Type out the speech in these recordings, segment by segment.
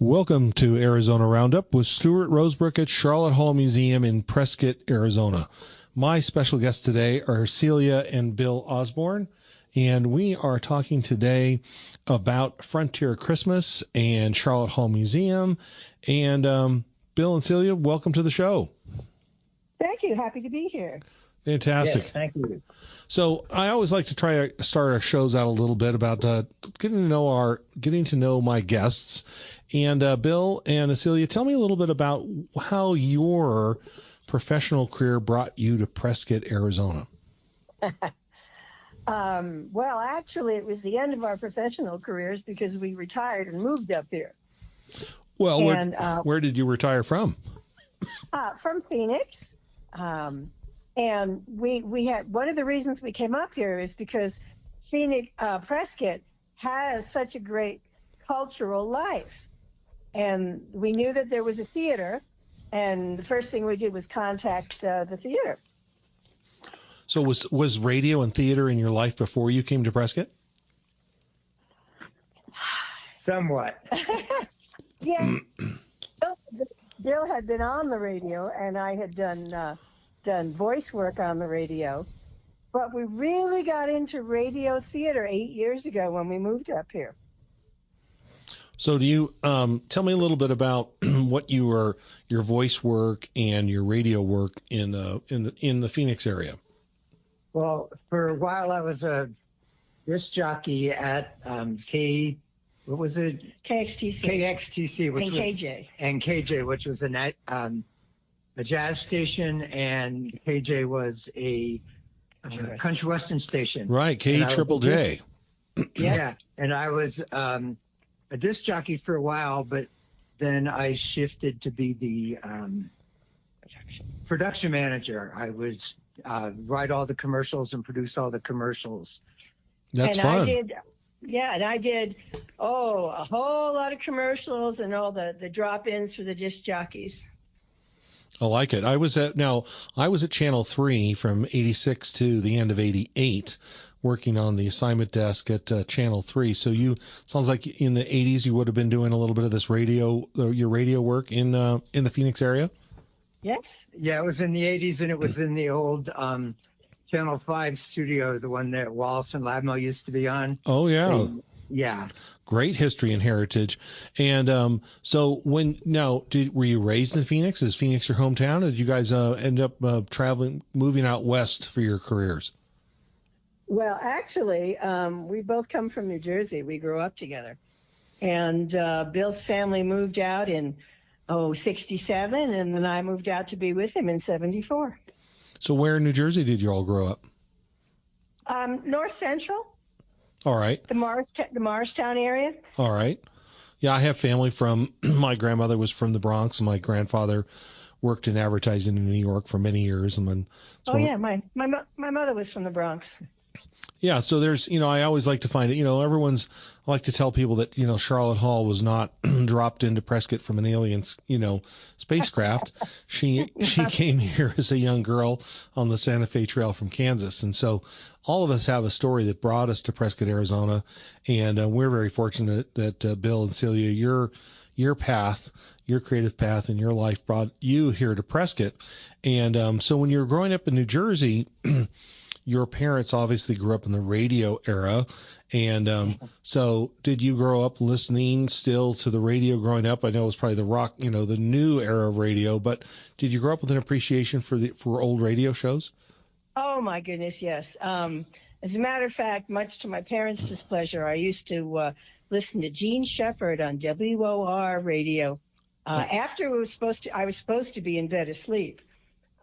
Welcome to Arizona Roundup with Stuart Rosebrook at Sharlot Hall Museum in Prescott, Arizona. My special guests today are Celia and Bill Osborne, and we are talking today about Frontier Christmas and Sharlot Hall Museum. And Bill and Celia, welcome to the show. Thank you. Happy to be here. Fantastic. Yes, thank you. So I always like to try to start our shows out a little bit about getting to know my guests. And Bill and Celia, tell me a little bit about how your professional career brought you to Prescott, Arizona. Well, actually, it was the end of our professional careers because we retired and moved up here. Well, where did you retire from? From Phoenix. And we had, one of the reasons we came up here is because Prescott has such a great cultural life. And we knew that there was a theater, and the first thing we did was contact the theater. So was radio and theater in your life before you came to Prescott? Somewhat. Yeah. Bill had been on the radio, and I had done voice work on the radio. But we really got into radio theater 8 years ago when we moved up here. So do you tell me a little bit about what your voice work and your radio work in the Phoenix area? Well, for a while I was a disc jockey at KXTC, which and KJ. And KJ, which was a jazz station, and KJ was a country western station. Right, K-Triple-J. Yeah, and I was a disc jockey for a while, but then I shifted to be the production manager. I was write all the commercials and produce all the commercials. That's fun. I did a whole lot of commercials and all the drop-ins for the disc jockeys. I like it. I was at Channel 3 from 86 to the end of 88, working on the assignment desk at Channel 3. So sounds like in the 80s you would have been doing a little bit of this your radio work in the Phoenix area? Yes. Yeah, it was in the 80s, and it was in the old Channel 5 studio, the one that Wallace and Labmo used to be on. Oh, yeah. Yeah. Great history and heritage. And so were you raised in Phoenix? Is Phoenix your hometown? Or did you guys end up moving out west for your careers? Well, actually, we both come from New Jersey. We grew up together. And Bill's family moved out in 67, and then I moved out to be with him in 74. So where in New Jersey did you all grow up? North Central. All right. The Morristown area. All right. Yeah, I have family from, my grandmother was from the Bronx, and my grandfather worked in advertising in New York for many years. And then, my mother was from the Bronx. Yeah, so there's, I always like to find it, I like to tell people that, Sharlot Hall was not dropped into Prescott from an alien, spacecraft. She came here as a young girl on the Santa Fe Trail from Kansas. And so all of us have a story that brought us to Prescott, Arizona. And we're very fortunate that Bill and Celia, your path, your creative path in your life brought you here to Prescott. And so when you were growing up in New Jersey, your parents obviously grew up in the radio era. And so did you grow up listening still to the radio growing up? I know it was probably the rock, the new era of radio, but did you grow up with an appreciation for old radio shows? Oh, my goodness, yes. As a matter of fact, much to my parents' displeasure, I used to listen to Gene Shepherd on WOR radio. After I was supposed to be in bed asleep.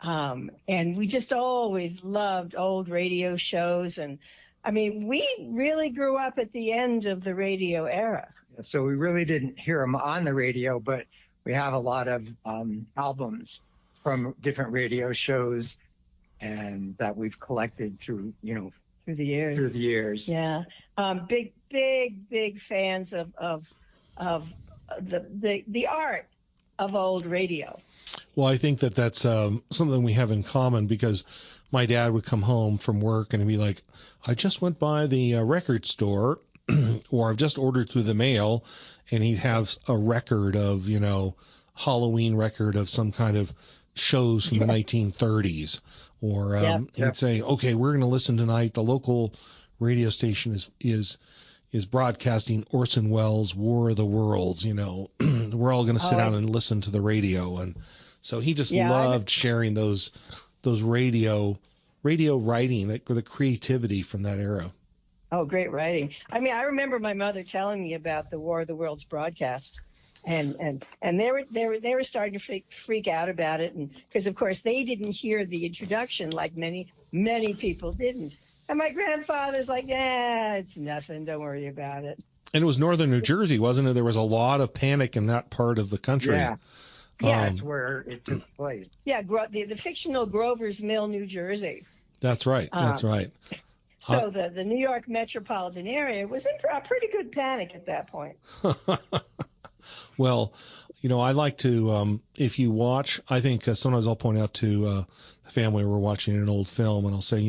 And we just always loved old radio shows. And I mean, we really grew up at the end of the radio era. So we really didn't hear them on the radio, but we have a lot of albums from different radio shows and that we've collected through the years. Yeah. Big fans of the art of old radio. Well, I think that's something we have in common, because my dad would come home from work and be like, I just went by the record store or I've just ordered through the mail, and he'd have a record of, Halloween record of some kind of shows from the 1930s, or he'd say, okay, we're going to listen tonight. The local radio station is broadcasting Orson Welles' War of the Worlds. We're all going to sit down and listen to the radio. And so he just loved sharing those radio writing, the creativity from that era. Oh, great writing. I mean, I remember my mother telling me about the War of the Worlds broadcast. And they were starting to freak out about it, and because of course they didn't hear the introduction like many people didn't. And my grandfather's like, it's nothing, don't worry about it. And it was northern New Jersey, wasn't it? There was a lot of panic in that part of the country. Yeah, that's where it took place. Yeah, the fictional Grover's Mill, New Jersey. That's right. That's right. So the New York metropolitan area was in a pretty good panic at that point. Well, I like to, if you watch, I think sometimes I'll point out to the family we're watching an old film, and I'll say,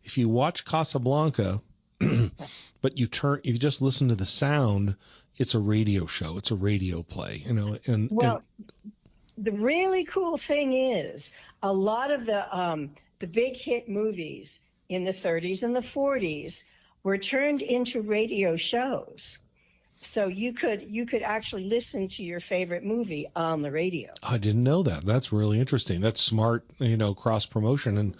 if you watch Casablanca, but you just listen to the sound, it's a radio show. It's a radio play, the really cool thing is a lot of the big hit movies in the 30s and the 40s were turned into radio shows. So you could actually listen to your favorite movie on the radio. I didn't know that. That's really interesting. That's smart, cross promotion and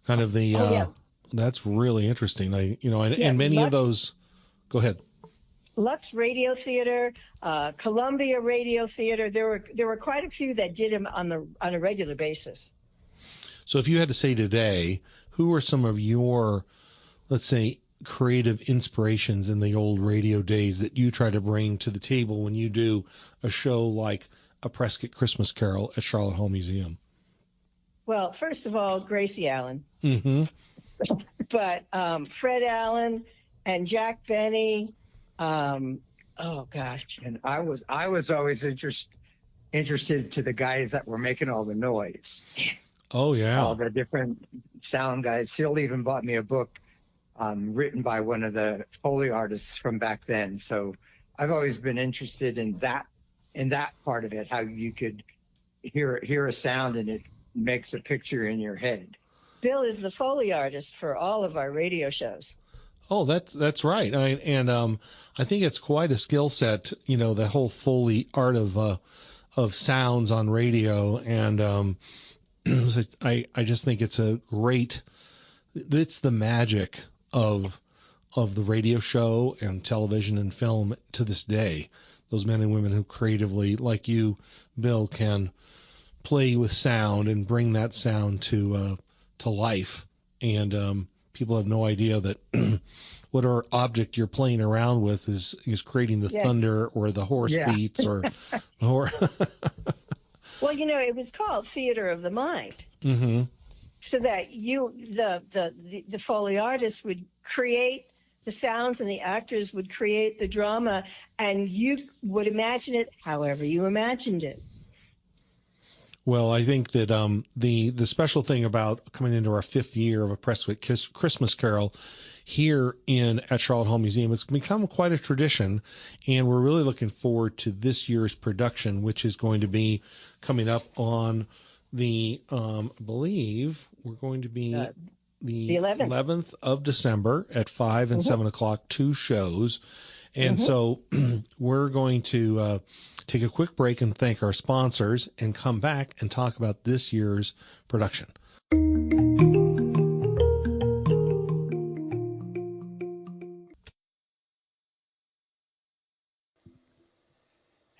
kind of the. That's really interesting. And many of those. Go ahead. Lux Radio Theater, Columbia Radio Theater. There were quite a few that did them on a regular basis. So if you had to say today, who are some of your, let's say, creative inspirations in the old radio days that you try to bring to the table when you do a show like A Prescott Christmas Carol at Sharlot Hall Museum? Well, first of all, Gracie Allen. Mm-hmm. But Fred Allen and Jack Benny. Oh gosh. And I was always interested to the guys that were making all the noise. Oh yeah. All the different sound guys. Phil even bought me a book written by one of the Foley artists from back then. So I've always been interested in that part of it, how you could hear a sound and it makes a picture in your head. Bill is the Foley artist for all of our radio shows. Oh, that's right. I think it's quite a skill set, the whole Foley art of sounds on radio. And I just think it's it's the magic of the radio show and television and film to this day. Those men and women who creatively, like you, Bill, can play with sound and bring that sound to life. And people have no idea that whatever object you're playing around with is creating the thunder or the horse beats or. Well, it was called Theater of the Mind. Mm-hmm. So that the Foley artist would create the sounds and the actors would create the drama, and you would imagine it however you imagined it. Well, I think that the special thing about coming into our 5th year of A Prescott Christmas Carol here at Sharlot Hall Museum, it's become quite a tradition, and we're really looking forward to this year's production, which is going to be coming up on the I believe we're going to be the 11th of December at 5 and 7 o'clock, 2 shows. And so we're going to take a quick break and thank our sponsors and come back and talk about this year's production.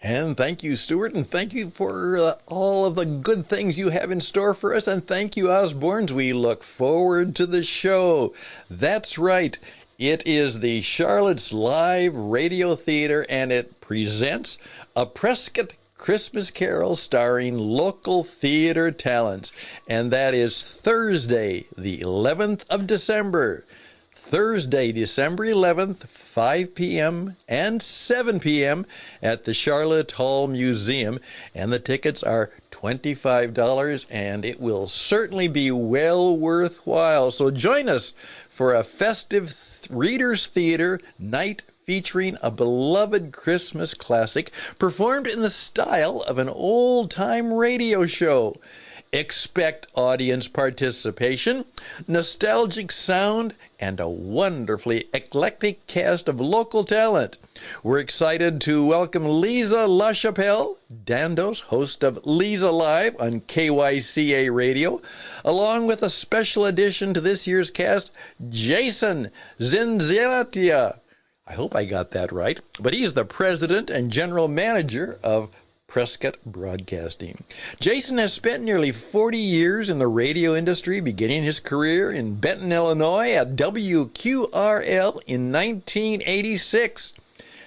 And thank you, Stuart, and thank you for all of the good things you have in store for us. And thank you, Osbornes. We look forward to the show. That's right. It is the Charlotte's Live Radio Theater, and it presents A Prescott Christmas Carol starring local theater talents. And that is Thursday, the 11th of December. Thursday, December 11th, 5 p.m. and 7 p.m. at the Sharlot Hall Museum. And the tickets are $25, and it will certainly be well worthwhile. So join us for a festive Readers Theater night featuring a beloved Christmas classic performed in the style of an old-time radio show. Expect audience participation, nostalgic sound, and a wonderfully eclectic cast of local talent. We're excited to welcome Lisa LaChapelle, Dandos, host of Lisa Live on KYCA Radio, along with a special addition to this year's cast, Jason Zinzilatia. I hope I got that right, but he's the president and general manager of Prescott Broadcasting. Jason has spent nearly 40 years in the radio industry, beginning his career in Benton, Illinois at WQRL in 1986,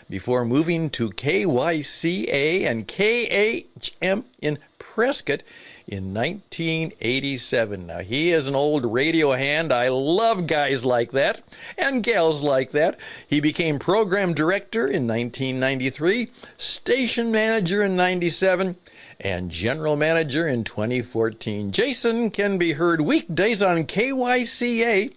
before moving to KYCA and KHM in Prescott in 1987. Now, he is an old radio hand. I love guys like that and gals like that. He became program director in 1993, station manager in 97, and general manager in 2014. Jason can be heard weekdays on KYCA,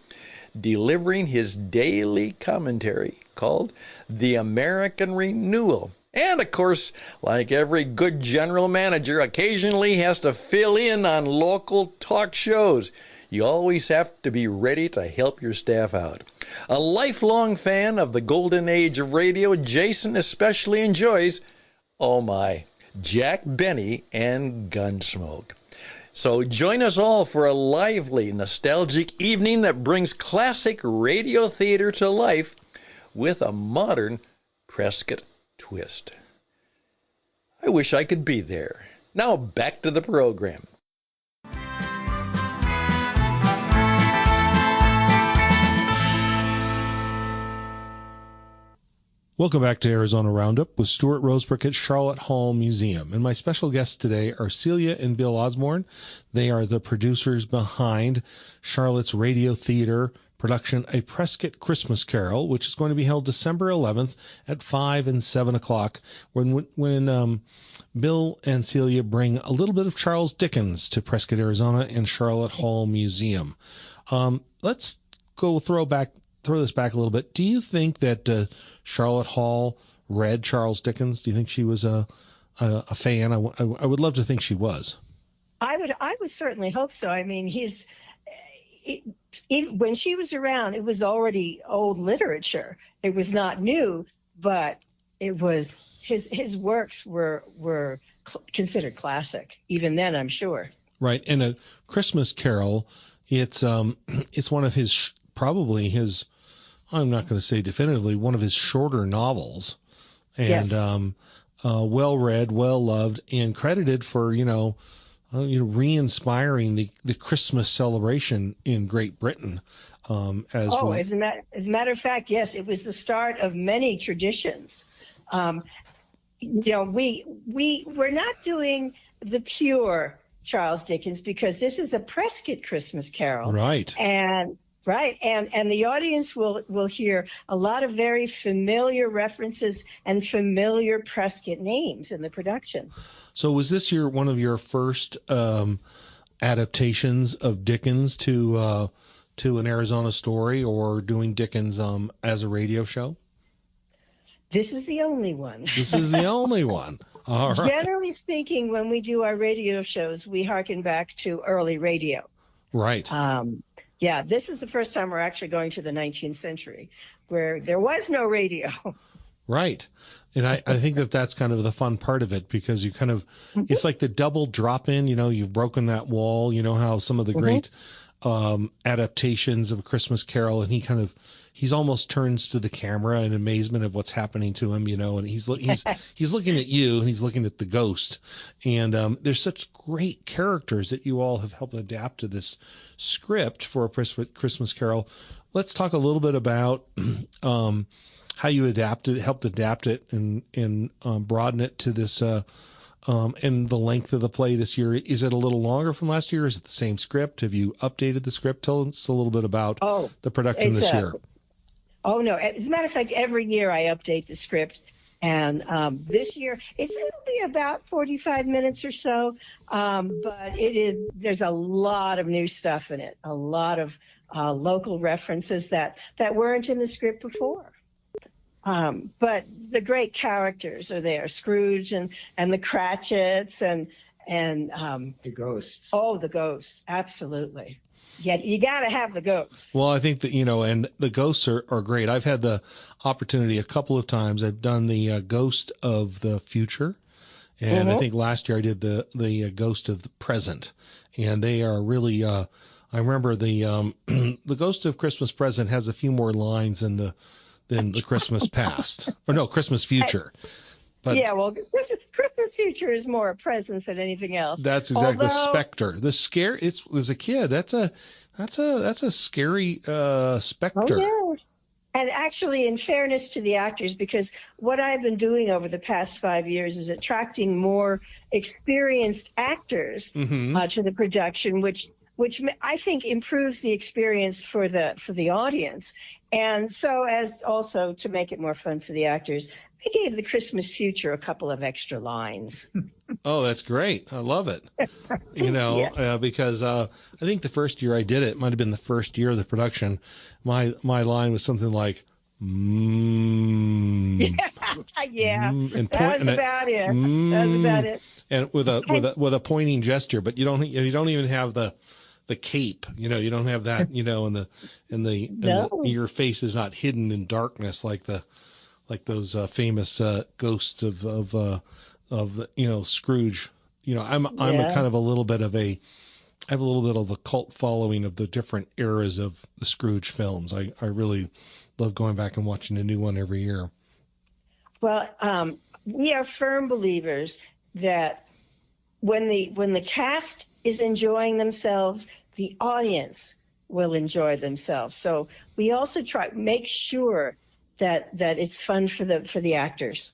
delivering his daily commentary called The American Renewal. And, of course, like every good general manager, occasionally has to fill in on local talk shows. You always have to be ready to help your staff out. A lifelong fan of the golden age of radio, Jason especially enjoys, oh my, Jack Benny and Gunsmoke. So join us all for a lively, nostalgic evening that brings classic radio theater to life with a modern Prescott twist. I wish I could be there. Now back to the program. Welcome back to Arizona Roundup with Stuart Rosebrook at Sharlot Hall Museum. And my special guests today are Celia and Bill Osborne. They are the producers behind Charlotte's radio theater production, A Prescott Christmas Carol, which is going to be held December 11th at 5 and 7 o'clock, when Bill and Celia bring a little bit of Charles Dickens to Prescott, Arizona and Sharlot Hall Museum. Let's go throw this back a little bit. Do you think that Sharlot Hall read Charles Dickens? Do you think she was a fan? I would love to think she was. I would certainly hope so. I mean, when she was around, it was already old literature. It was not new, but it was his works were considered classic even then, I'm sure. Right, and A Christmas Carol, it's one of his, probably his, I'm not going to say definitively, one of his shorter novels, and yes. Well read, well loved, and credited for re-inspiring the Christmas celebration in Great Britain. As a matter of fact, yes, it was the start of many traditions. We're not doing the pure Charles Dickens because this is a Prescott Christmas Carol, right? And the audience will hear a lot of very familiar references and familiar Prescott names in the production. So was this one of your first adaptations of Dickens to an Arizona story, or doing Dickens as a radio show? This is the only one. This is the only one. All right. Generally speaking, when we do our radio shows, we hearken back to early radio. Right. Yeah, this is the first time we're actually going to the 19th century, where there was no radio. Right. And I think that's kind of the fun part of it, because you kind of, it's like the double drop in, you've broken that wall, how some of the great adaptations of A Christmas Carol, and he's almost turns to the camera in amazement of what's happening to him, and he's looking at you, and he's looking at the ghost. And there's such great characters that you all have helped adapt to this script for A Christmas Carol. Let's talk a little bit about how you helped adapt it and broaden it to this, and the length of the play this year. Is it a little longer from last year? Is it the same script? Have you updated the script? Tell us a little bit about the production this year. Oh, no. As a matter of fact, every year I update the script. And this year, it'll be about 45 minutes or so. But there's a lot of new stuff in it, a lot of local references that weren't in the script before. But the great characters are there: Scrooge and the Cratchits and The ghosts. oh, the ghosts, absolutely. Yeah, you got to have the ghosts. Well, I think that, and the ghosts are great. I've had the opportunity a couple of times. I've done the Ghost of the Future. And I think last year I did the Ghost of the Present. And they are really, I remember the Ghost of Christmas Present has a few more lines than the Christmas Past. Or no, Christmas Future. But yeah, well, Christmas Future is more a presence than anything else. That's exactly the specter. The scare. As a kid, that's a scary specter. Oh, yeah. And actually, in fairness to the actors, because what I've been doing over the past 5 years is attracting more experienced actors to the production, which I think improves the experience for the audience. And so, as also to make it more fun for the actors, I gave the Christmas Future a couple of extra lines. Oh, that's great. I love it. Because I think the first year I did it might have been the first year of the production. My line was something like, Yeah, and that was about it. That was about it. And with a pointing gesture, but you don't even have the cape, you don't have that, and your face is not hidden in darkness like those famous ghosts of Scrooge. I'm a kind of a little bit of I have a little bit of a cult following of the different eras of the Scrooge films. I really love going back and watching a new one every year. Well, we are firm believers that when the cast is enjoying themselves, the audience will enjoy themselves. So we also make sure that it's fun for the actors.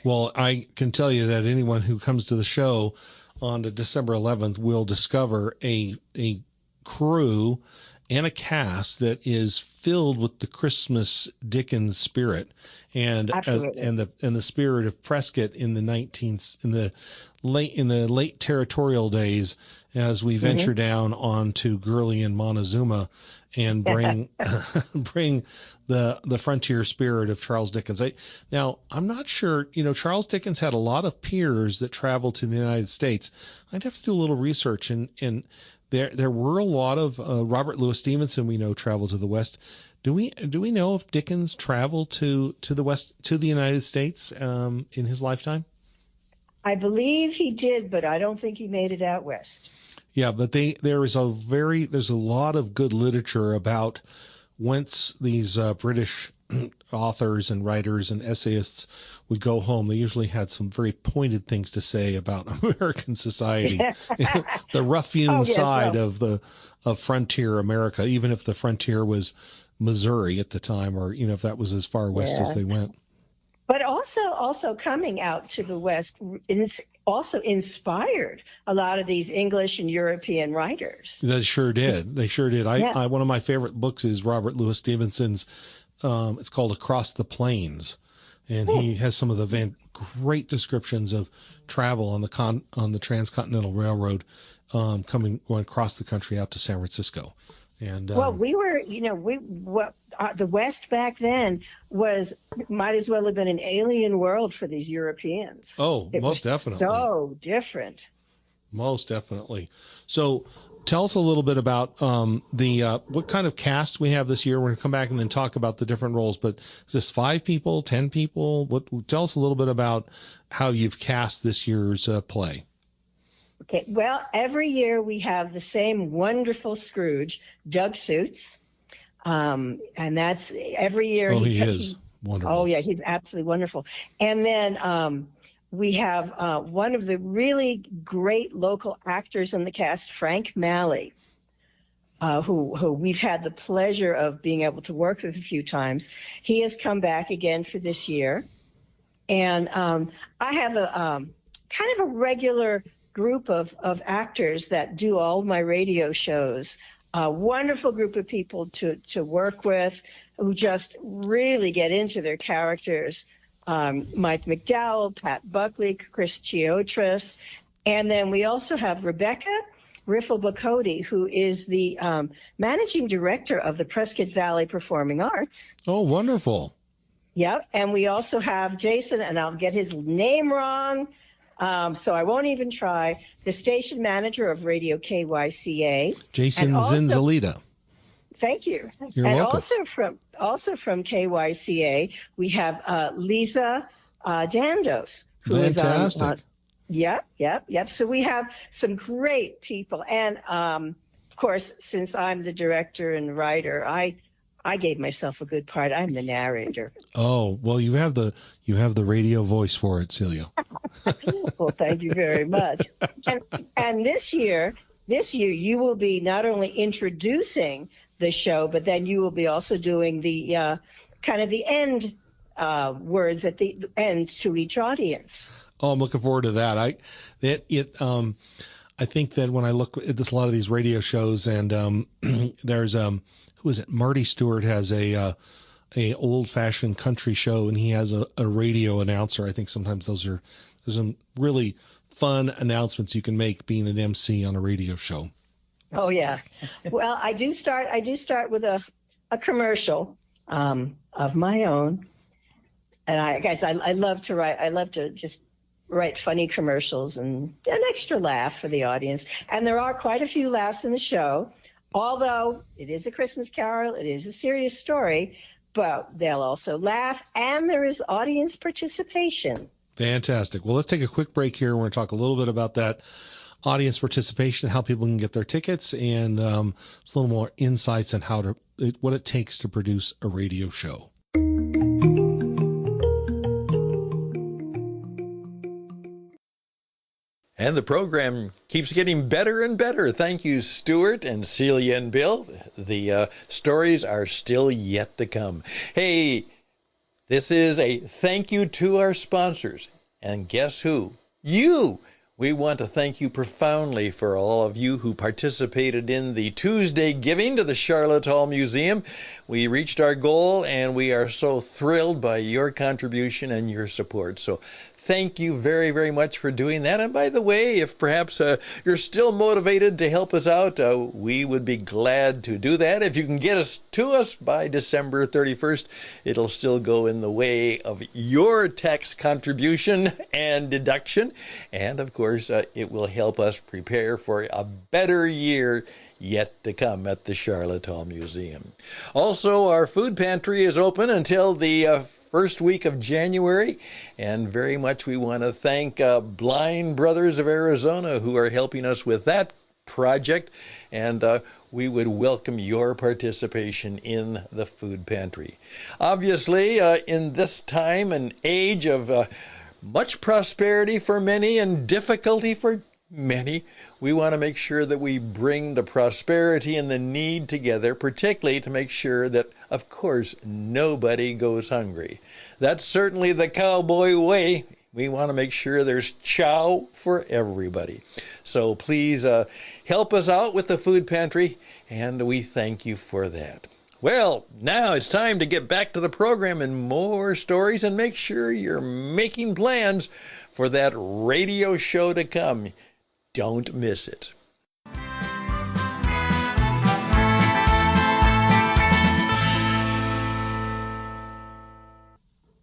Well, I can tell you that anyone who comes to the show on December 11th will discover a crew and a cast that is filled with the Christmas Dickens spirit and the spirit of Prescott in the late territorial days, as we venture down onto Gurley and Montezuma and bring the frontier spirit of Charles Dickens. Now, I'm not sure, Charles Dickens had a lot of peers that traveled to the United States. I'd have to do a little research, and there were a lot of Robert Louis Stevenson we know traveled to the West. Do we know if Dickens traveled to the West, to the United States in his lifetime? I believe he did, but I don't think he made it out west. Yeah, but there's a lot of good literature about whence these British authors and writers and essayists would go home. They usually had some very pointed things to say about American society, the rough-hewn side of frontier America, even if the frontier was Missouri at the time, or if that was as far west as they went. But also coming out to the West, it's also inspired a lot of these English and European writers. They sure did. I one of my favorite books is Robert Louis Stevenson's. It's called Across the Plains, and he has some of the great descriptions of travel on the Transcontinental Railroad, going across the country out to San Francisco. And we were, the West back then might as well have been an alien world for these Europeans. Oh, most definitely. So different. Most definitely. So tell us a little bit about what kind of cast we have this year. We're going to come back and then talk about the different roles, but is this 5 people, 10 people? Tell us a little bit about how you've cast this year's play. Okay, well, every year we have the same wonderful Scrooge, Doug Suits, and that's every year. Oh, he is wonderful. Oh, yeah, he's absolutely wonderful. And then we have one of the really great local actors in the cast, Frank Malley, who we've had the pleasure of being able to work with a few times. He has come back again for this year. And I have a kind of a regular group of actors that do all of my radio shows. A wonderful group of people to work with who just really get into their characters. Mike McDowell, Pat Buckley, Chris Chiotras. And then we also have Rebecca Riffle-Bacody, who is the managing director of the Prescott Valley Performing Arts. Oh, wonderful. Yep. And we also have Jason, and I'll get his name wrong, so I won't even try, the station manager of Radio KYCA. Jason Zinzalita. Thank you. You're welcome. Also from KYCA, we have Lisa Dandos, who Fantastic. is on. Yep. So we have some great people, and of course, since I'm the director and writer, I gave myself a good part. I'm the narrator. Oh, well, you have the radio voice for it, Celia. Well, thank you very much. And this year you will be not only introducing the show, but then you will be also doing the kind of the end words at the end to each audience. Oh, I'm looking forward to that. I think that when I look at a lot of these radio shows, and there's who is it? Marty Stewart has a old fashioned country show, and he has a radio announcer. I think sometimes there's some really fun announcements you can make being an MC on a radio show. Oh yeah. Well, I do start with a commercial of my own. And I love to write. I love to just write funny commercials and an extra laugh for the audience. And there are quite a few laughs in the show, although it is a Christmas Carol, it is a serious story, but they'll also laugh, and there is audience participation. Fantastic. Well, let's take a quick break here. We're going to talk a little bit about that audience participation, how people can get their tickets, and just a little more insights on what it takes to produce a radio show. And the program keeps getting better and better. Thank you, Stuart and Celia and Bill. The stories are still yet to come. Hey, this is a thank you to our sponsors. And guess who? You! We want to thank you profoundly for all of you who participated in the Tuesday giving to the Sharlot Hall Museum. We reached our goal, and we are so thrilled by your contribution and your support. So thank you very, very much for doing that. And by the way, if perhaps you're still motivated to help us out, we would be glad to do that. If you can get us to us by December 31st, it'll still go in the way of your tax contribution and deduction. And of course, it will help us prepare for a better year yet to come at the Sharlot Hall Museum. Also, our food pantry is open until the first week of January, and very much we want to thank Blind Brothers of Arizona who are helping us with that project, and we would welcome your participation in the food pantry. Obviously, in this time and age of much prosperity for many and difficulty for many, we want to make sure that we bring the prosperity and the need together, particularly to make sure that, of course, nobody goes hungry. That's certainly the cowboy way. We want to make sure there's chow for everybody. So please help us out with the food pantry, and we thank you for that. Well, now it's time to get back to the program and more stories, and make sure you're making plans for that radio show to come. Don't miss it.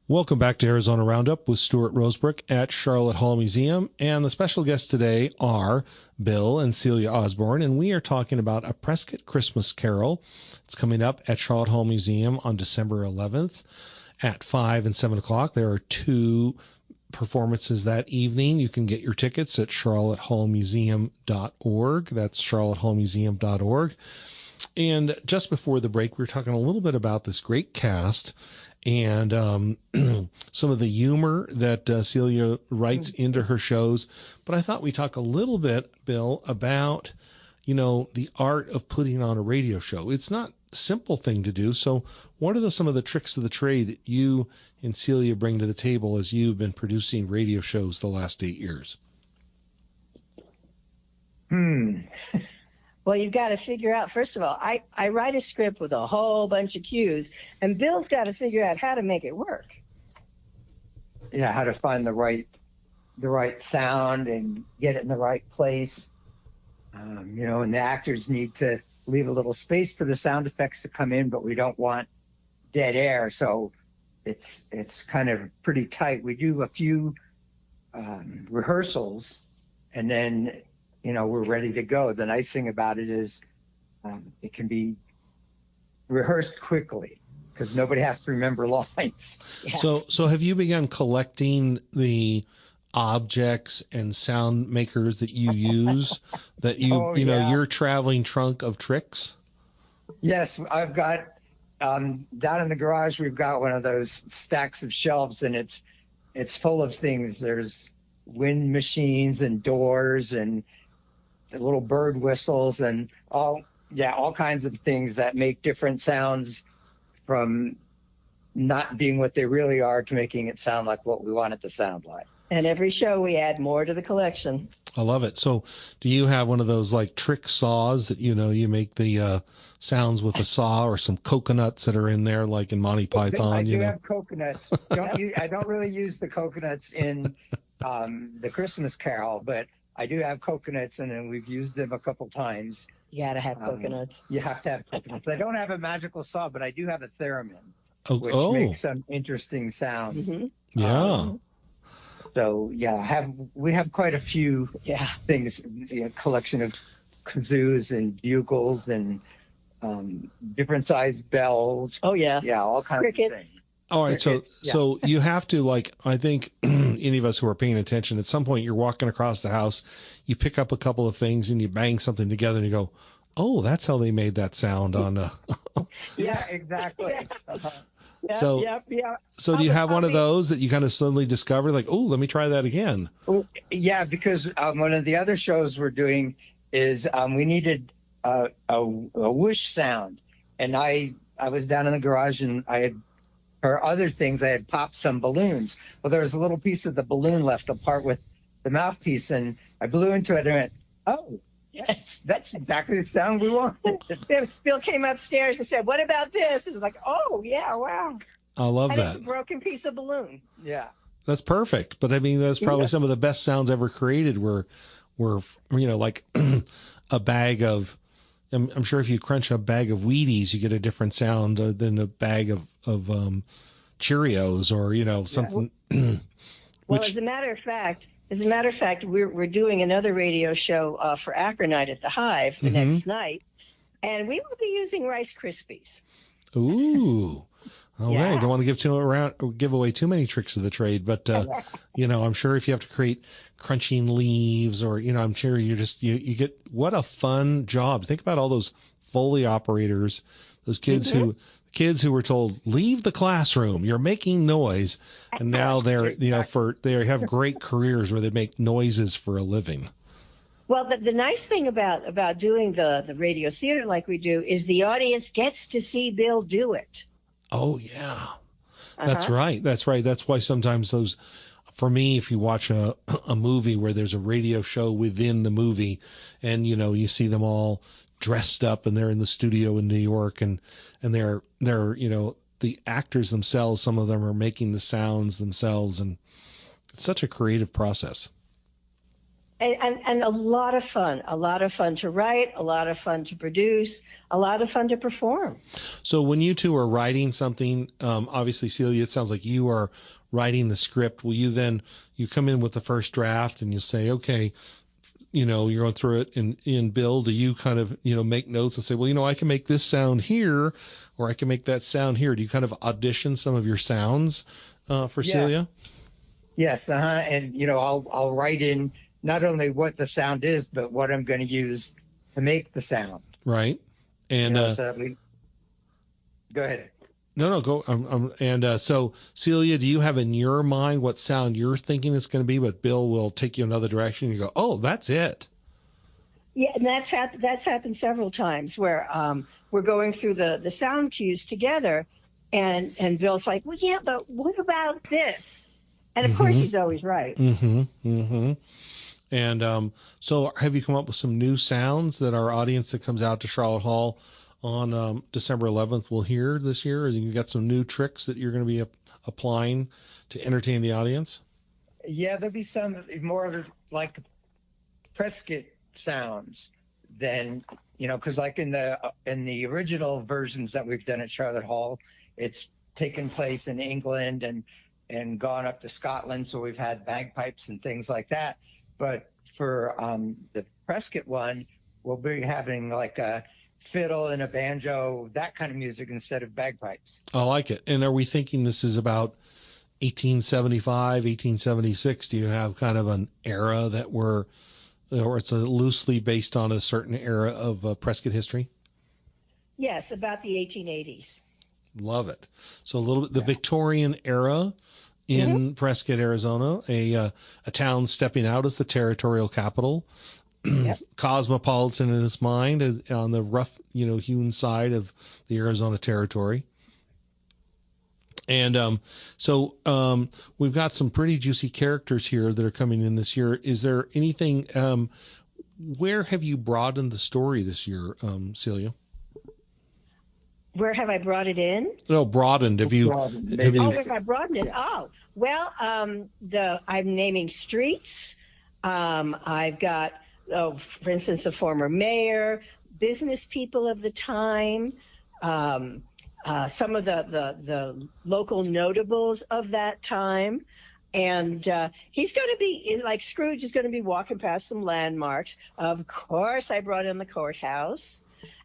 Welcome back to Arizona Roundup with Stuart Rosebrook at Sharlot Hall Museum. And the special guests today are Bill and Celia Osborne, and we are talking about A Prescott Christmas Carol. It's coming up at Sharlot Hall Museum on December 11th at 5 and 7 o'clock. There are two performances that evening. You can get your tickets at charlottehallmuseum.org. That's charlottehallmuseum.org. And just before the break, we were talking a little bit about this great cast and some of the humor that Celia writes into her shows. But I thought we'd talk a little bit, Bill, about, the art of putting on a radio show. It's not a simple thing to do. So what are some of the tricks of the trade that you and Celia bring to the table as you've been producing radio shows the last 8 years? Well, you've got to figure out, first of all, I write a script with a whole bunch of cues, and Bill's got to figure out how to make it work. Yeah, how to find the right sound and get it in the right place. And the actors need to leave a little space for the sound effects to come in, but we don't want dead air. So it's kind of pretty tight. We do a few rehearsals, and then we're ready to go. The nice thing about it is it can be rehearsed quickly because nobody has to remember lines. Yeah. So have you begun collecting the objects and sound makers that you use, that your traveling trunk of tricks? Yes, I've got down in the garage. We've got one of those stacks of shelves, and it's full of things. There's wind machines and doors and little bird whistles and all kinds of things that make different sounds, from not being what they really are to making it sound like what we want it to sound like. And every show we add more to the collection. I love it. So do you have one of those like trick saws that, you make the sounds with a saw, or some coconuts that are in there, like in Monty Python? I do have coconuts. I don't really use the coconuts in the Christmas Carol, but I do have coconuts, and then we've used them a couple times. You gotta have coconuts. You have to have coconuts. I don't have a magical saw, but I do have a theremin, which makes some interesting sounds. Mm-hmm. Yeah. So we have quite a few things, collection of kazoos and bugles and different sized bells. Oh yeah. Yeah, all kinds Cricket. of things. All right. So you have to, like, I think any of us who are paying attention, at some point you're walking across the house, you pick up a couple of things and you bang something together and you go, oh, that's how they made that sound on. Yeah, exactly. So do you have one of those that you kind of suddenly discover, like, oh, let me try that again? Yeah, because one of the other shows we're doing is we needed a whoosh sound, and I was down in the garage, and for other things I had popped some balloons. Well, there was a little piece of the balloon left apart with the mouthpiece, and I blew into it and went, oh, yes, that's exactly the sound we want. Bill came upstairs and said, what about this? It was like, oh, yeah, wow. I love and that. It's a broken piece of balloon. Yeah. That's perfect. But I mean, that's probably some of the best sounds ever created were like a bag of, I'm sure if you crunch a bag of Wheaties, you get a different sound than a bag of Cheerios, or, something. Well, as a matter of fact, we're doing another radio show for Acronite at the Hive the next night, and we will be using Rice Krispies. Ooh. All right. Don't want to give away too many tricks of the trade, but I'm sure if you have to create crunching leaves, or I'm sure you get, what a fun job. Think about all those Foley operators, those kids who were told, leave the classroom, you're making noise, and now they have great careers where they make noises for a living. Well, the nice thing about doing the radio theater like we do is the audience gets to see Bill do it. Oh, yeah. That's right. That's right. That's why sometimes those, for me, if you watch a movie where there's a radio show within the movie, and, you see them all dressed up and they're in the studio in New York, and they're the actors themselves, some of them are making the sounds themselves. And it's such a creative process. And a lot of fun to write, a lot of fun to produce, a lot of fun to perform. So when you two are writing something, obviously, Celia, it sounds like you are writing the script. Will you then, you come in with the first draft and you say, okay, you're going through it, and Bill, do you kind of, make notes and say, well, I can make this sound here, or I can make that sound here? Do you kind of audition some of your sounds for Celia? Yes. And, I'll write in not only what the sound is, but what I'm going to use to make the sound. Right. And go ahead. No, go. So Celia, do you have in your mind what sound you're thinking it's going to be, but Bill will take you another direction and you go, oh, that's it? Yeah. And that's happened several times where we're going through the sound cues together, and Bill's like, well, yeah, but what about this? And of course he's always right. Mm-hmm. Mm-hmm. And so have you come up with some new sounds that our audience that comes out to Sharlot Hall on December 11th will hear this year? You got some new tricks that you're going to be applying to entertain the audience? Yeah, there'll be some more of like Prescott sounds than, because like in the original versions that we've done at Sharlot Hall, it's taken place in England and gone up to Scotland. So we've had bagpipes and things like that. But for the Prescott one, we'll be having like a fiddle and a banjo, that kind of music instead of bagpipes. I like it. And are we thinking this is about 1875, 1876? Do you have kind of an era that or it's loosely based on a certain era of Prescott history? Yes, about the 1880s. Love it. So a little bit the Victorian era in Prescott, Arizona, a town stepping out as the territorial capital, cosmopolitan in its mind, on the rough, hewn side of the Arizona territory. And so we've got some pretty juicy characters here that are coming in this year. Is there anything, where have you broadened the story this year, Celia? Where have I brought it in? No, broadened. Have you? Have I broadened it? Oh, well, I'm naming streets. I've got, for instance, the former mayor, business people of the time, some of the local notables of that time. And he's going to be, like Scrooge, is going to be walking past some landmarks. Of course, I brought in the courthouse.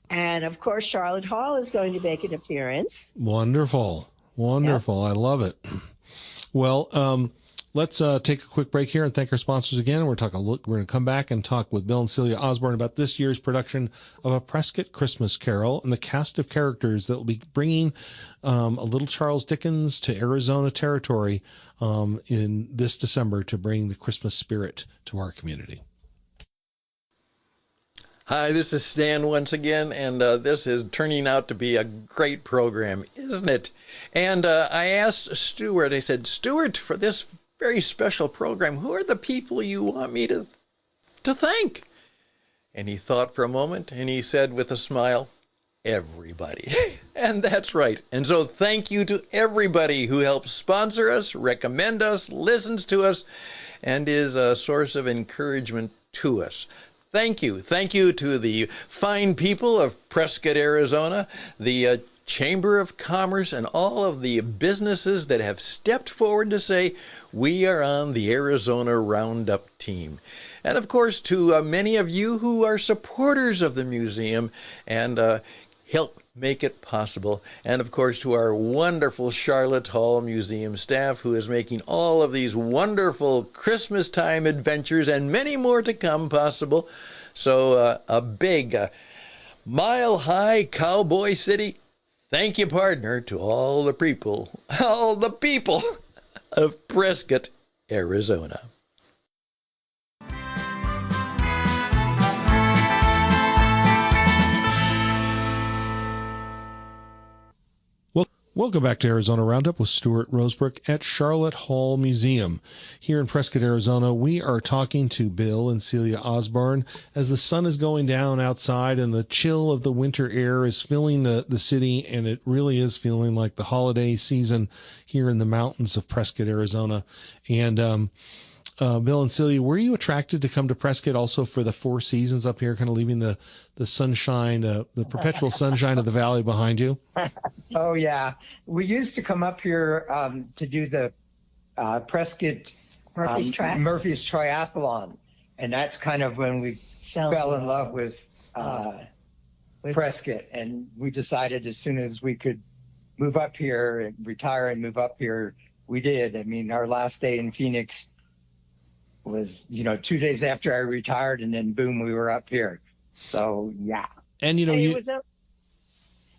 And, of course, Sharlot Hall is going to make an appearance. Wonderful. Wonderful. Yep. I love it. Well, let's take a quick break here and thank our sponsors again. We're going to come back and talk with Bill and Celia Osborne about this year's production of A Prescott Christmas Carol and the cast of characters that will be bringing a little Charles Dickens to Arizona territory in this December to bring the Christmas spirit to our community. Hi, this is Stan once again, and this is turning out to be a great program, isn't it? And I asked Stuart, I said, Stuart, for this very special program, who are the people you want me to thank? And he thought for a moment, and he said with a smile, everybody. And that's right. And so thank you to everybody who helps sponsor us, recommend us, listens to us, and is a source of encouragement to us. Thank you. Thank you to the fine people of Prescott, Arizona, the Chamber of Commerce, and all of the businesses that have stepped forward to say, we are on the Arizona Roundup team. And of course, to many of you who are supporters of the museum and help make it possible. And of course, to our wonderful Sharlot Hall Museum staff who is making all of these wonderful Christmas time adventures and many more to come possible. So a big mile-high cowboy city, thank you, partner, to all the people of Prescott, Arizona. Welcome back to Arizona Roundup with Stuart Rosebrook at Sharlot Hall Museum. Here in Prescott, Arizona, we are talking to Bill and Celia Osborne as the sun is going down outside and the chill of the winter air is filling the city, and it really is feeling like the holiday season here in the mountains of Prescott, Arizona. And Bill and Celia, were you attracted to come to Prescott also for the four seasons up here, kind of leaving the sunshine, the perpetual sunshine of the valley behind you? Oh, yeah. We used to come up here to do the Prescott Murphy's Triathlon. And that's kind of when we fell in love with Prescott. And we decided as soon as we could move up here and retire and move up here, we did. I mean, our last day in Phoenix was 2 days after I retired, and then boom, we were up here. So yeah. And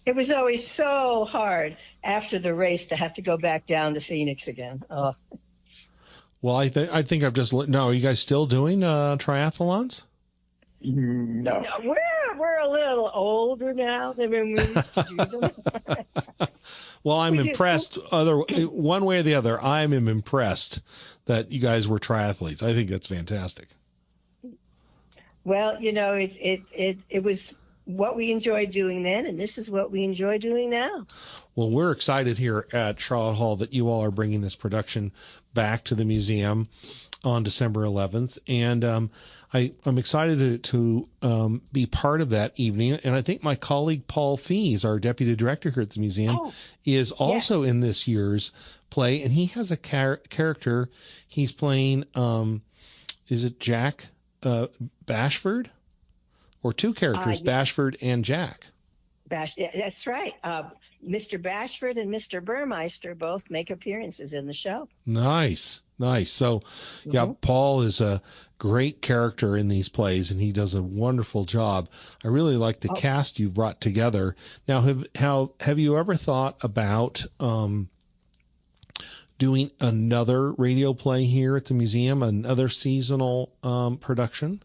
it was always so hard after the race to have to go back down to Phoenix again. Oh. Well, I think I've just no. Are you guys still doing triathlons? No, we're a little older now than when we used to do them. Well, I'm impressed. One way or the other, I'm impressed that you guys were triathletes. I think that's fantastic. Well, it was what we enjoyed doing then, and this is what we enjoy doing now. Well, we're excited here at Sharlot Hall that you all are bringing this production back to the museum on December 11th. And I'm excited to be part of that evening. And I think my colleague Paul Fees, our deputy director here at the museum, is also in this year's play. And he has a character. He's playing, is it Jack Bashford? Or two characters, Bashford and Jack. That's right. Mr. Bashford and Mr. Burmeister both make appearances in the show. Nice. So, yeah, Paul is a great character in these plays, and he does a wonderful job. I really like the cast you've brought together. Now, have you ever thought about doing another radio play here at the museum, another seasonal production?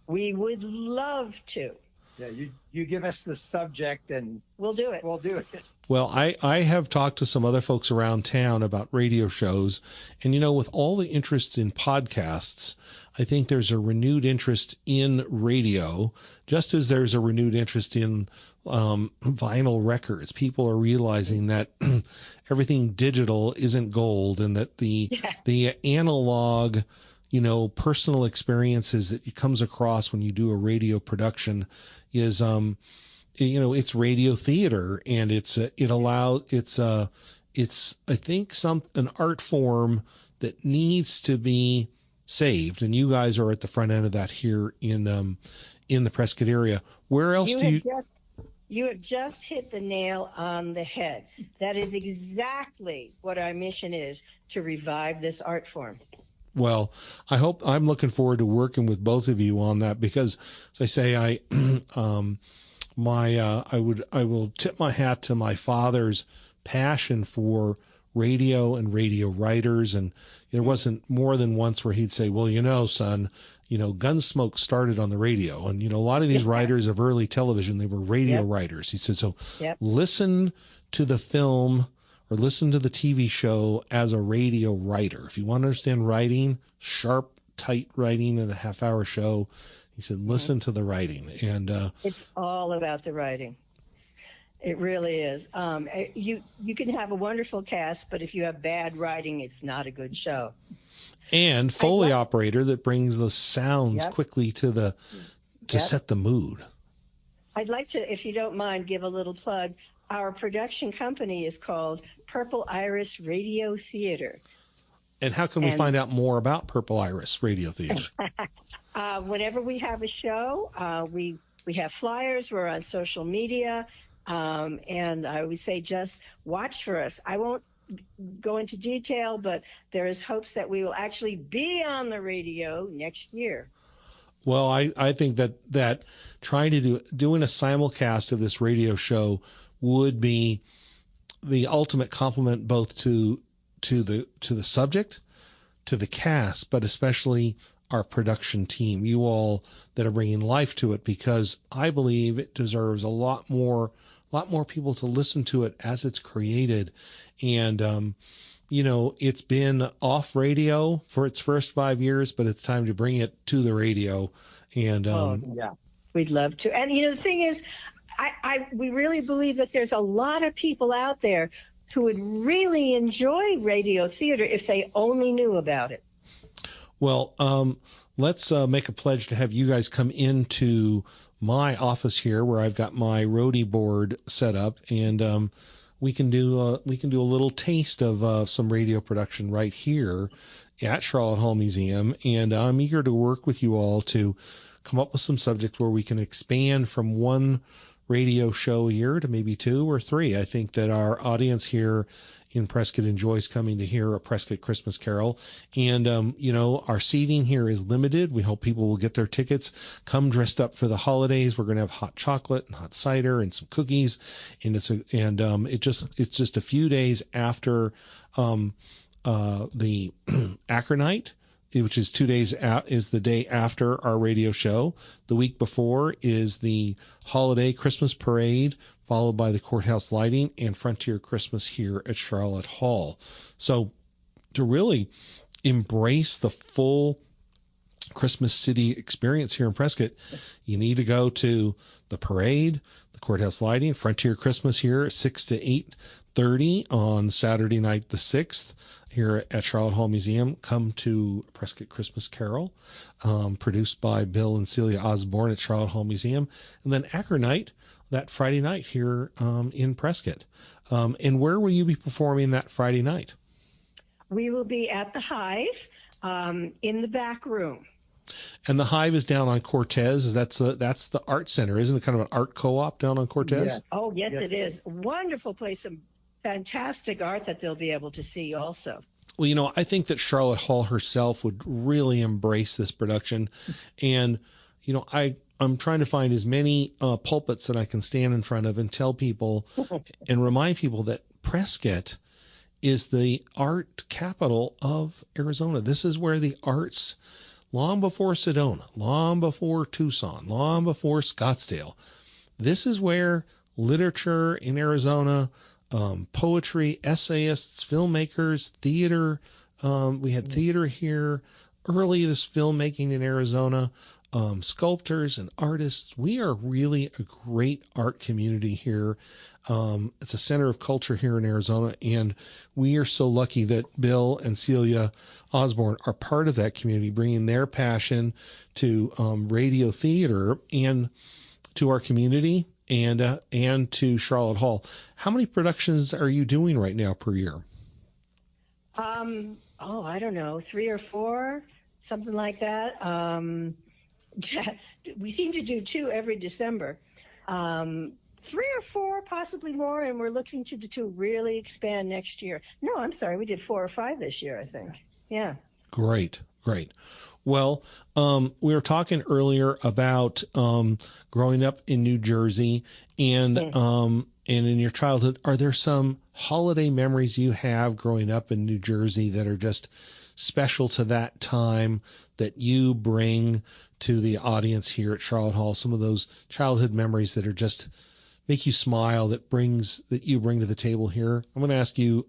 We would love to. Yeah, you give us the subject and we'll do it. Well, I have talked to some other folks around town about radio shows, and with all the interest in podcasts, I think there's a renewed interest in radio, just as there's a renewed interest in vinyl records. People are realizing that everything digital isn't gold, and that the analog personal experiences that it comes across when you do a radio production is, it's radio theater, and it's I think an art form that needs to be saved. And you guys are at the front end of that here in the Prescott area. Where else You have just hit the nail on the head. That is exactly what our mission is, to revive this art form. Well, I'm looking forward to working with both of you on that, because, as I say, I will tip my hat to my father's passion for radio and radio writers. And there wasn't more than once where he'd say, well, son, Gunsmoke started on the radio. And, a lot of these writers of early television, they were radio writers. He said, so listen to the film or listen to the TV show as a radio writer. If you want to understand writing, sharp, tight writing in a half-hour show, he said, listen to the writing. And it's all about the writing. It really is. You can have a wonderful cast, but if you have bad writing, it's not a good show. And Foley operator that brings the sounds quickly to set the mood. I'd like to, if you don't mind, give a little plug. Our production company is called Purple Iris Radio Theater. And how can we find out more about Purple Iris Radio Theater? Whenever we have a show, we have flyers. We're on social media. And I would say just watch for us. I won't go into detail, but there is hopes that we will actually be on the radio next year. Well, I think that trying to doing a simulcast of this radio show would be the ultimate compliment, both to the subject, to the cast, but especially our production team, you all that are bringing life to it, because I believe it deserves a lot more people to listen to it as it's created. And, it's been off radio for its first 5 years, but it's time to bring it to the radio. And, we'd love to. And, the thing is, we really believe that there's a lot of people out there who would really enjoy radio theater if they only knew about it. Well, let's make a pledge to have you guys come into my office here, where I've got my roadie board set up, and we can do a little taste of some radio production right here at Sharlot Hall Museum. And I'm eager to work with you all to come up with some subjects where we can expand from one radio show a year to maybe 2 or 3. I think that our audience here in Prescott enjoys coming to hear A Prescott Christmas Carol. And, our seating here is limited. We hope people will get their tickets, come dressed up for the holidays. We're going to have hot chocolate and hot cider and some cookies. And it's just a few days after, the Acronite, which is 2 days out, is the day after our radio show. The week before is the holiday Christmas parade, followed by the courthouse lighting and Frontier Christmas here at Sharlot Hall. So to really embrace the full Christmas City experience here in Prescott, you need to go to the parade, the courthouse lighting, Frontier Christmas here 6 to 8:30 on Saturday night the 6th here at Sharlot Hall Museum. Come to A Prescott Christmas Carol, produced by Bill and Celia Osborne at Sharlot Hall Museum. And then Acker Night that Friday night here in Prescott. And where will you be performing that Friday night? We will be at the Hive in the back room. And the Hive is down on Cortez. That's the art center, isn't it? Kind of an art co-op down on Cortez? Yes. Oh, yes, it is. Wonderful place. Some fantastic art that they'll be able to see also. Well, I think that Sharlot Hall herself would really embrace this production. And, I'm trying to find as many pulpits that I can stand in front of and tell people and remind people that Prescott is the art capital of Arizona. This is where the arts, long before Sedona, long before Tucson, long before Scottsdale, this is where literature in Arizona, poetry, essayists, filmmakers, theater, we had theater here, early this filmmaking in Arizona, sculptors and artists. We are really a great art community here. It's a center of culture here in Arizona, and we are so lucky that Bill and Celia Osborne are part of that community, bringing their passion to radio theater and to our community and to Sharlot Hall. How many productions are you doing right now per year? I don't know, 3 or 4, something like that. We seem to do 2 every December. 3 or 4, possibly more, and we're looking to really expand next year. No, I'm sorry, we did 4 or 5 this year, I think. Yeah. Great. Well, we were talking earlier about growing up in New Jersey and in your childhood. Are there some holiday memories you have growing up in New Jersey that are just special to that time that you bring to the audience here at Sharlot Hall? Some of those childhood memories that are just make you smile, that you bring to the table here. I'm going to ask you,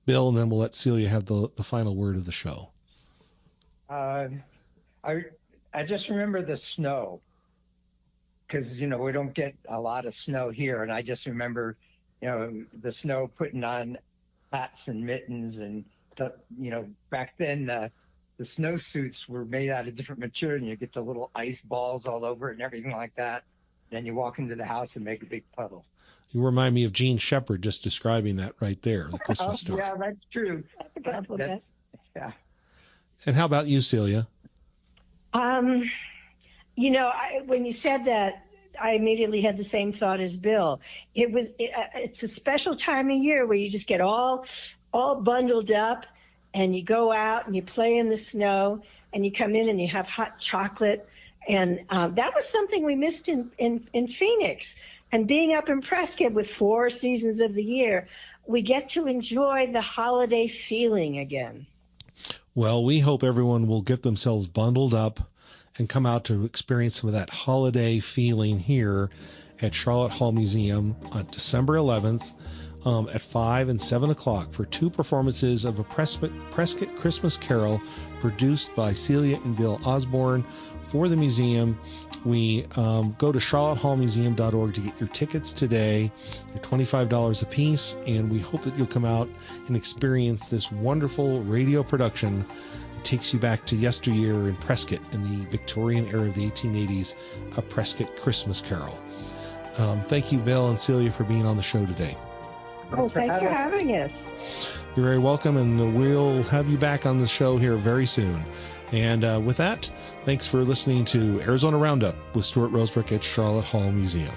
Bill, and then we'll let Celia have the final word of the show. I just remember the snow, because we don't get a lot of snow here, and I just remember the snow, putting on hats and mittens, and back then the snowsuits were made out of different material, and you get the little ice balls all over it and everything like that. Then you walk into the house and make a big puddle. You remind me of Gene Shepard just describing that right there, the Christmas story. Yeah, that's true. Yeah. And how about you, Celia? When you said that, I immediately had the same thought as Bill. It's a special time of year where you just get all bundled up, and you go out and you play in the snow, and you come in and you have hot chocolate. And that was something we missed in Phoenix. And being up in Prescott with 4 seasons of the year, we get to enjoy the holiday feeling again. Well, we hope everyone will get themselves bundled up and come out to experience some of that holiday feeling here at Sharlot Hall Museum on December 11th at 5 and 7 o'clock for 2 performances of A Prescott Christmas Carol produced by Celia and Bill Osborne for the museum. We go to charlottehallmuseum.org to get your tickets today. They're $25 a piece, and we hope that you'll come out and experience this wonderful radio production. It takes you back to yesteryear in Prescott in the Victorian era of the 1880s, A Prescott Christmas Carol. Thank you, Bill and Celia, for being on the show today. Thanks for having us. You're very welcome, and we'll have you back on the show here very soon. And with that, thanks for listening to Arizona Roundup with Stuart Rosebrook at Sharlot Hall Museum.